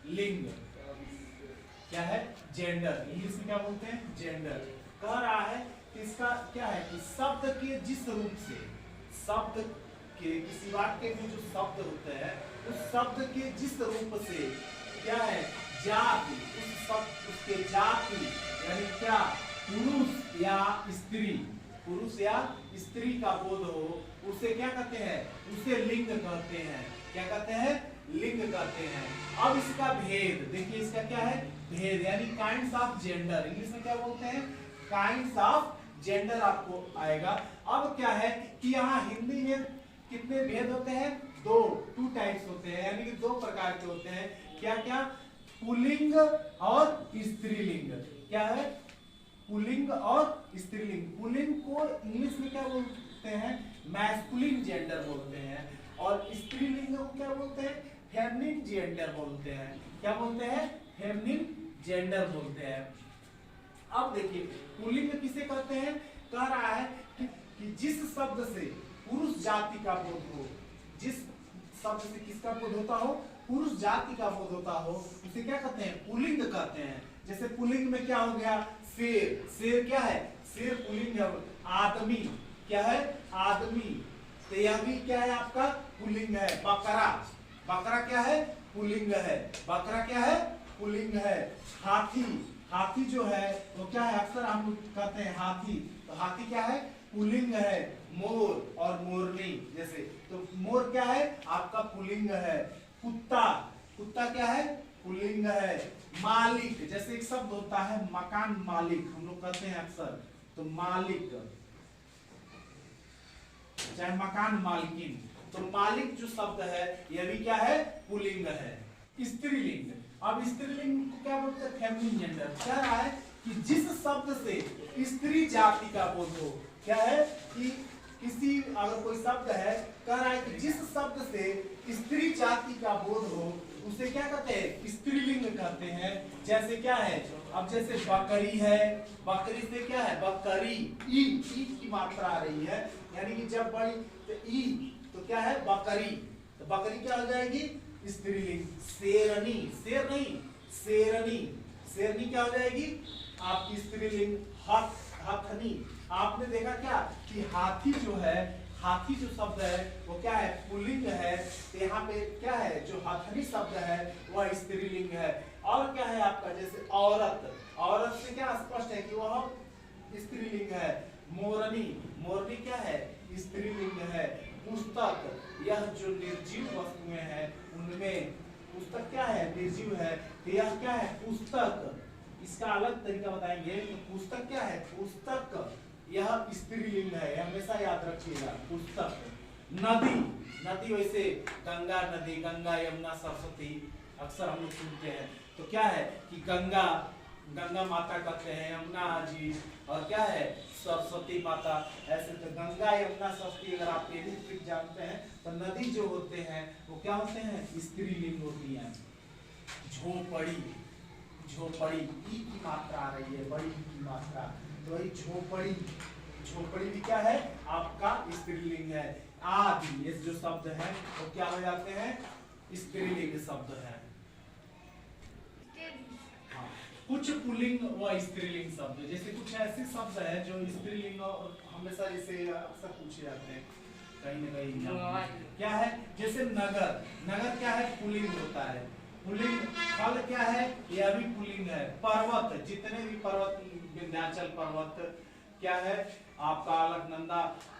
लिंग, क्या है जेंडर, इंग्लिश में क्या बोलते हैं जेंडर। कह रहा है कि इसका क्या है कि शब्द के जिस रूप से, शब्द के किसी वाक्य में जो शब्द होते हैं उस शब्द के जिस रूप से क्या है जाति, उस शब्द उसके जाति यानी क्या पुरुष या स्त्री, पुरुष या स्त्री का बोध हो उसे क्या कहते हैं, उसे लिंग कहते हैं। क्या कहते हैं, लिंग कहते हैं। अब इसका भेद देखिए, इसका क्या है भेद यानी काइंड्स ऑफ जेंडर, इंग्लिश में क्या बोलते हैं काइंड्स ऑफ जेंडर आपको आएगा। अब क्या है कि यहाँ हिंदी में कितने भेद होते हैं, टू टाइप्स होते हैं, यानी कि दो प्रकार के होते हैं। क्या क्या, पुल्लिंग और स्त्रीलिंग। क्या है, पुल्लिंग और स्त्रीलिंग। पुल्लिंग को इंग्लिश में क्या बोलते हैं, मैस्कुलिन जेंडर बोलते हैं, और स्त्रीलिंग को क्या बोलते हैं, फेमिनिन जेंडर बोलते हैं। क्या बोलते हैं, फेमिनिन जेंडर बोलते हैं। अब देखिए पुल्लिंग किसे कहते हैं, कह रहा है कि जिस शब्द से पुरुष जाति का बोध हो, जिस शब्द से किसका बोध होता हो, पुरुष जाति का बोध होता हो, उसे क्या कहते हैं, पुल्लिंग कहते हैं। जैसे पुल्लिंग में क्या हो गया, शेर, शेर क्या है, शेर पुल्लिंग है। आदमी क्या है, आदमी, तो यह भी क्या है आपका पुल्लिंग है। बकरा, बकरा क्या है, पुल्लिंग है, बकरा क्या है, पुल्लिंग है। हाथी, हाथी जो है वो क्या है, अक्सर हम कहते हैं हाथी, तो हाथी क्या है, पुल्लिंग है। मोर और मोरनी जैसे, तो मोर क्या है आपका पुल्लिंग है। कुत्ता, कुत्ता क्या है, पुल्लिंग है। मालिक, जैसे एक शब्द होता है मकान मालिक, हम लोग कहते हैं अक्सर, तो मालिक, चाहे मकान मालकिन, तो मालिक जो शब्द है यह भी क्या है, पुल्लिंग है। स्त्रीलिंग, अब स्त्रीलिंग को क्या बोलते हैं, फेमिनिन जेंडर। क्या रहा है कि जिस शब्द से स्त्री जाति का बोध हो, क्या है कि किसी अगर कोई शब्द है, कह रहा है कि जिस शब्द से स्त्री जाति का बोध हो उसे क्या कहते हैं, स्त्रीलिंग कहते हैं। जैसे क्या है, अब जैसे बकरी है, बकरी से क्या है, बकरी, ई की मात्रा आ रही है, यानी कि जब बड़ी तो ई, तो क्या है बकरी, तो बकरी क्या हो जाएगी, स्त्रीलिंग। शेरनी, शेर नहीं शेरनी, शेरनी क्या हो जाएगी आपकी स्त्रीलिंग। हथनी, आपने देखा क्या कि हाथी जो है, हाथी जो शब्द है वो क्या है, पुल्लिंग है, तो यहाँ पे क्या है जो हथनी शब्द है वह स्त्रीलिंग है। और क्या है आपका, जैसे औरत, औरत से क्या स्पष्ट है कि वह स्त्रीलिंग है। मोरनी, मोरनी क्या है, स्त्रीलिंग है। पुस्तक, यह जो निर्जीव वस्तुएं हैं उनमें पुस्तक क्या है, निर्जीव है, तो यह क्या है पुस्तक। इसका अलग तरीका बताएंगे, तो पुस्तक क्या है, पुस्तक यह स्त्रीलिंग है, हमेशा याद रखिएगा पुस्तक। नदी, नदी वैसे गंगा नदी, गंगा यमुना सरस्वती अक्सर हम लोग सुनते हैं, तो क्या है कि गंगा, गंगा माता कहते हैं, यमुना जी, और क्या है सरस्वती माता। ऐसे तो गंगा यमुना सरस्वती अगर आप ये भी जानते हैं, तो नदी जो होते हैं वो क्या होते हैं, स्त्रीलिंग होती है। झोपड़ी, झोपड़ी ई की मात्रा आ रही है, बड़ी की मात्रा, तो वही झोपड़ी, झोपड़ी भी क्या है आपका स्त्रीलिंग है। आदि, ये जो शब्द है वो क्या हो जाते हैं, स्त्रीलिंग शब्द है। हाँ, कुछ पुल्लिंग व स्त्रीलिंग शब्द, जैसे कुछ ऐसे शब्द है जो स्त्रीलिंग हमेशा जैसे अक्सर पूछे जाते हैं कहीं न कहीं। क्या है, जैसे नगर, नगर क्या है पुल्लिंग होता है, पुल्लिंग। फल क्या है, यह भी पुल्लिंग है। पर्वत, जितने भी पर्वत, विंध्याचल पर्वत, क्या है आपका अलकनंदा,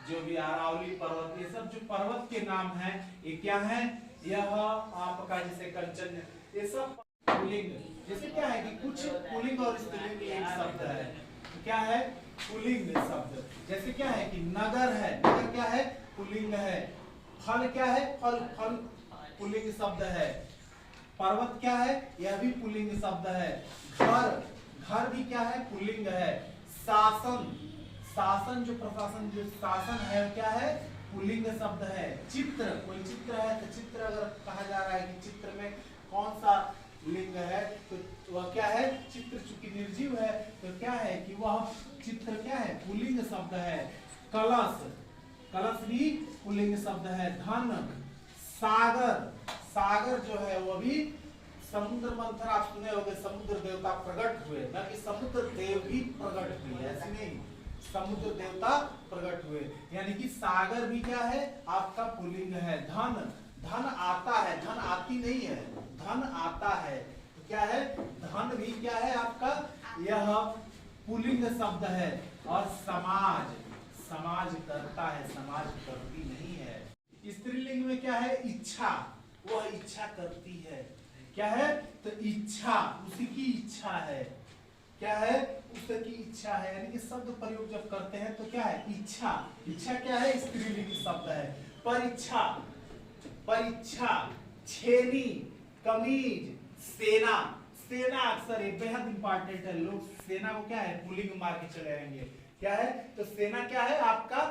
जो भी अरावली पर्वत, ये सब जो पर्वत के नाम हैं ये क्या है, यह आपका जैसे कंचन, ये सब पुल्लिंग। जैसे क्या है कि कुछ पुल्लिंग और स्त्रीलिंग एक शब्द है, क्या है पुल्लिंग शब्द। जैसे क्या है कि नगर है, नगर क्या है पुल्लिंग है। फल क्या है, फल, फल पुल्लिंग शब्द है। पर्वत क्या है, यह भी पुल्लिंग शब्द है। घर, घर भी क्या है पुल्लिंग है। शासन, शासन जो प्रशासन जो शासन है क्या है पुल्लिंग शब्द है। चित्र, कोई चित्र है तो चित्र अगर कहा जा रहा है कि चित्र में कौन सा लिंग है, तो वह क्या है चित्र, चूंकि निर्जीव है तो क्या है कि वह चित्र क्या है पुल्लिंग शब्द है। कलश, कलश भी पुल्लिंग शब्द है। धन, सागर, सागर जो है वो भी समुद्र मंथन आप सुने होंगे, समुद्र देवता प्रकट हुए, ना कि समुद्र देव भी प्रकट हुए, ऐसे नहीं, समुद्र देवता प्रकट हुए। यानी कि सागर भी क्या है आपका पुल्लिंग है। धन, धन आता है, धन आती नहीं है, धन आता है। तो क्या है, धन भी क्या है आपका, यह पुल्लिंग शब्द है। और समाज, समाज करता है, समाज करती नहीं है। स्त्रीलिंग में क्या है, इच्छा, वह इच्छा करती है। क्या है, तो इच्छा, उसी की इच्छा है। क्या है, उसकी इच्छा है। यानी कि शब्द प्रयोग जब करते हैं तो क्या है, इच्छा। इच्छा क्या है, स्त्रीलिंग शब्द है। परीक्षा, परीक्षा, छेनी, कमीज, सेना। सेना अक्सर ये बेहद इंपॉर्टेंट है, लोग सेना को क्या है पुल्लिंग मार के चले आएंगे। क्या है, तो सेना क्या है आपका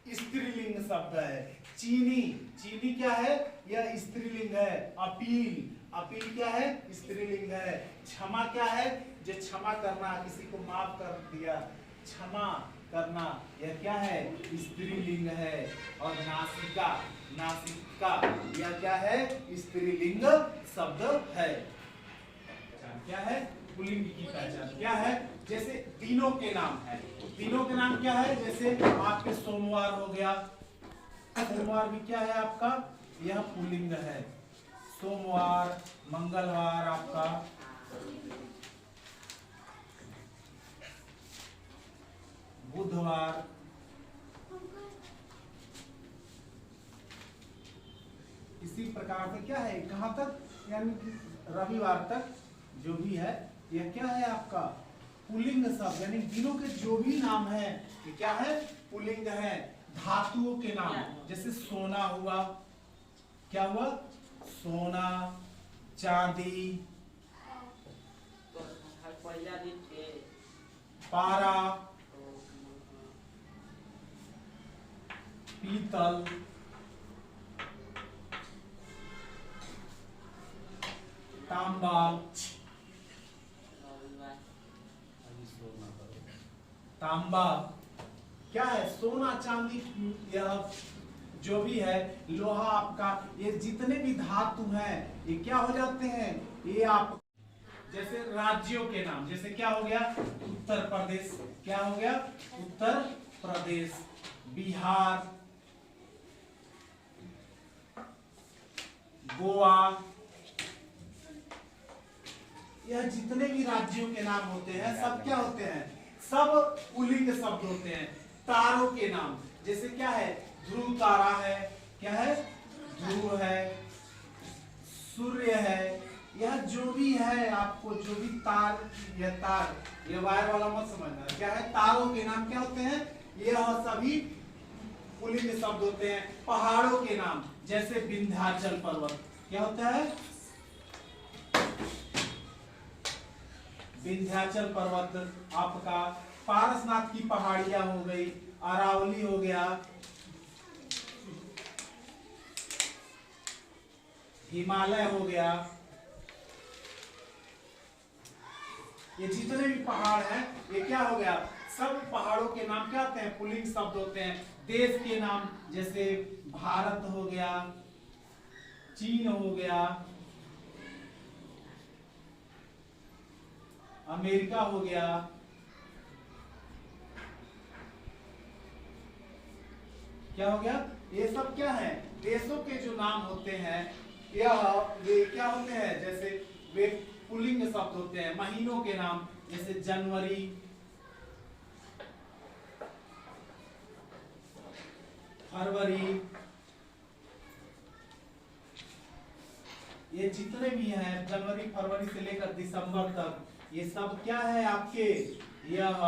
स्त्रीलिंग शब्द है। चीनी, चीनी क्या है, यह स्त्रीलिंग है। अपील, अपील क्या है, स्त्रीलिंग है। क्षमा क्या है, जो क्षमा करना, किसी को माफ कर दिया, क्षमा करना, यह क्या है, स्त्रीलिंग है। और नासिका, नासिका, यह क्या है, स्त्रीलिंग शब्द है। क्या है, पुल्लिंग की पहचान क्या है, जैसे दिनों के नाम है, दिनों के नाम क्या है, जैसे आपके सोमवार हो गया, सोमवार भी क्या है आपका, यह पुल्लिंग है। सोमवार, मंगलवार आपका, बुधवार, इसी प्रकार से क्या है, कहां तक, यानी कि रविवार तक जो भी है, यह क्या है आपका पुल्लिंग शब्द। यानी दिनों के जो भी नाम है ये क्या है, पुल्लिंग है। धातुओं के नाम, जैसे सोना हुआ, क्या हुआ, सोना, चांदी, पारा, पीतल, तांबा, तांबा क्या है, सोना, चांदी, यह जो भी है, लोहा आपका, ये जितने भी धातु हैं ये क्या हो जाते हैं, ये आप, जैसे राज्यों के नाम, जैसे क्या हो गया, उत्तर प्रदेश, क्या हो गया, उत्तर प्रदेश, बिहार, गोवा, यह जितने भी राज्यों के नाम होते हैं सब क्या होते हैं, सब पुल्लिंग शब्द होते हैं। तारों के नाम, जैसे क्या है, ध्रुव तारा है, क्या है, ध्रुव है, सूर्य है, यह जो भी है आपको, जो भी तार, यह तार, यह वायर वाला मत समझना, क्या है, तारों के नाम क्या होते हैं, यह सभी पुल्लिंग शब्द होते हैं। पहाड़ों के नाम, जैसे विंध्याचल पर्वत, क्या होता है, विंध्याचल पर्वत आपका, पारसनाथ की पहाड़ियां हो गई, अरावली हो गया, हिमालय हो गया, ये जितने भी पहाड़ हैं ये क्या हो गया, सब पहाड़ों के नाम क्या होते हैं, पुल्लिंग शब्द होते हैं। देश के नाम, जैसे भारत हो गया, चीन हो गया, अमेरिका हो गया, क्या हो गया, ये सब क्या है, देशों के जो नाम होते हैं यह वे क्या होते हैं, जैसे वे पुल्लिंग शब्द होते हैं। महीनों के नाम, जैसे जनवरी, फरवरी, ये जितने भी हैं, जनवरी फरवरी से लेकर दिसंबर तक, ये सब क्या है आपके, यह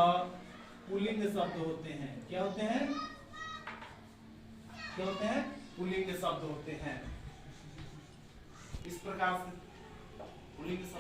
पुल्लिंग शब्द होते हैं। क्या होते हैं, क्या होते हैं, पुल्लिंग शब्द होते हैं। इस प्रकार से पुल्लिंग शब्द